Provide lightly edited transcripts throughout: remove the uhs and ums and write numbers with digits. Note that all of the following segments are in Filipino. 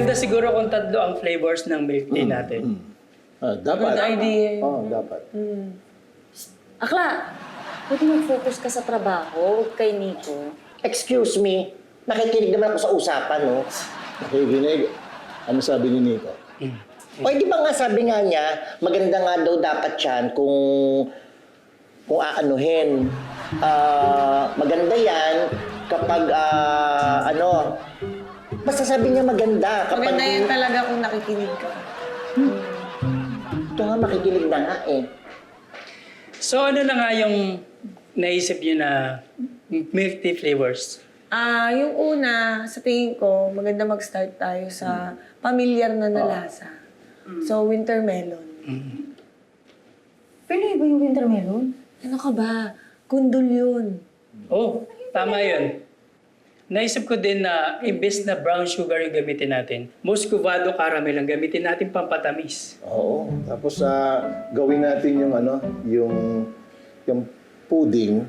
Maganda siguro kung tatlo ang flavors ng milk tea natin. Dapat. Good idea. Oo, dapat. Akla, pwede mag-focus ka sa trabaho, huwag kay Nico. Excuse me, nakikinig naman ako sa usapan, no? Nakikinig. Ano sabi ni Nico? O, di ba nga sabi nga niya, maganda nga daw dapat yan kung aanuhin. Maganda yan kapag, basta sabi niya maganda kapag... Maganda yan talaga kung nakikinig ka. Ito nga, makikinig na nga eh. So ano na nga yung naisip niyo na milk tea flavors? Yung una, sa tingin ko, maganda mag-start tayo sa pamilyar na lasa. So, winter melon. Pero iba yung winter melon? Ano ka ba? Kundol yun. Oh, tama yun. Naisip ko din na imbes na brown sugar yung gamitin natin, muscovado caramel ang gamitin natin pampatamis. Oo. Tapos gawin natin yung yung pudding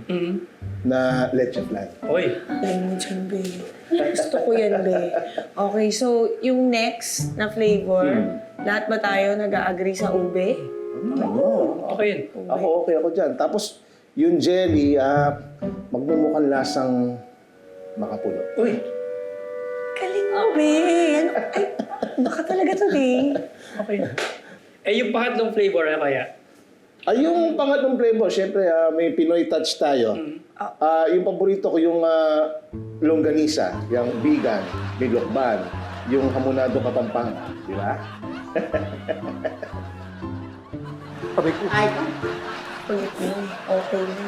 na leche flan. Oy, Alam mo dyan, be. Gusto ko yan, be. Okay, so yung next na flavor, lahat ba tayo nag-a-agree sa ube? okay yun. Ako okay ako dyan. Tapos yung jelly, magmumukhang lasang makapuno. Uy, Galing mo, be. Ay, baka talaga to, be. okay yun. Eh yung pangatlong flavor na kaya? Yung pangatlong flavor, syempre may Pinoy touch tayo. Yung paborito ko yung longganisa, yung vegan, bilokban, yung hamonado Kapampangan, di ba? Ay, Ulit mo. Okay na.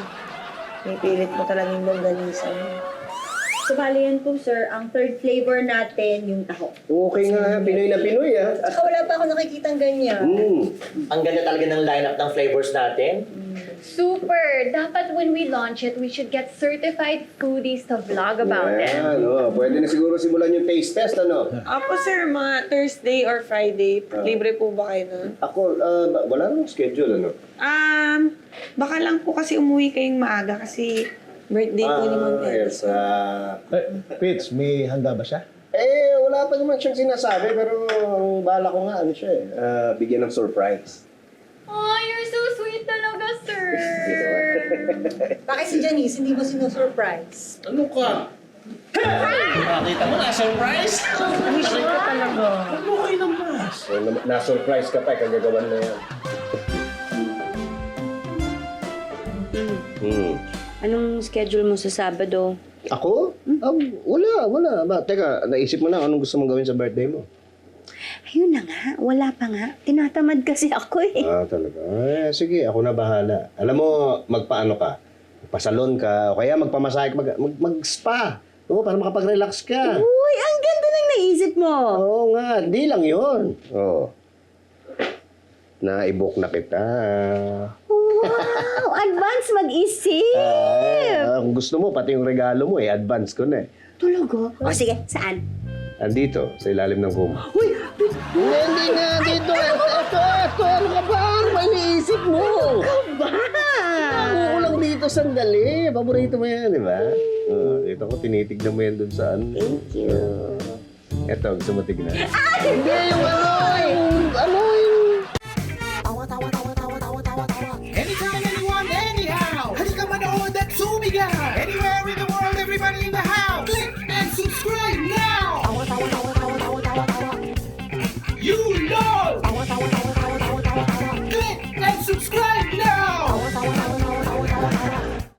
May pilit mo talaga yung longganisa mo. So, bali yan po, sir. Ang third flavor natin, yung taho. Okay nga, Pinoy na Pinoy Saka wala pa ako nakikitang ganyan. ang ganda talaga ng lineup ng flavors natin. Super! Dapat when we launch it, we should get certified foodies to vlog about it. Pwede na siguro simulan yung taste test, ano? Apo, sir, mga Thursday or Friday, libre po ba kayo nun? Ako, wala namang schedule, ano? Baka lang po kasi umuwi kayong maaga kasi birthday po ni Ma'am Elsa. Fitz, may handa ba siya? Wala pa naman siyang sinasabi, pero bala ko nga, ano siya bigyan ng surprise. Oh, you're so sweet talaga, sir! Bakit si Janice, hindi mo sinusurprise? Ano ka? Nakita mo na, surprise? Wish ko talaga. Ano kayo ng mas? Na-surprise ka pa, kagagawan na yan. Anong schedule mo sa Sabado? Ako? Wala. Teka, naisip mo na anong gusto mong gawin sa birthday mo? Ayun na nga, wala pa nga. Tinatamad kasi ako eh. Talaga. Sige, ako na bahala. Alam mo, magpaano ka? Magpasalon ka, o kaya magpamasahe ka, mag-spa. Oo, para makapag-relax ka. Uy, ang ganda ng naisip mo! Oo nga, di lang yun. Oo. Na-i-book na kita. Wow! Advance mag-isip! Kung gusto mo, pati yung regalo mo, advance ko na eh. Talaga? O sige, saan? Andito, sa ilalim ng kuma. Uy! Hindi nga, dito. Ito, ano ka ba? May iniisip mo. Ba? Ako ko lang dito sandali. Paborito mo yan, di ba? Dito ko, tinitignan mo yan dun sa ano. Thank you. Eto, gusto mo tignan. Hindi, yung Anytime, anyone, anyhow. Halika manood at sumigaw. Anywhere in the world, everybody in the house. Click and subscribe now. You know.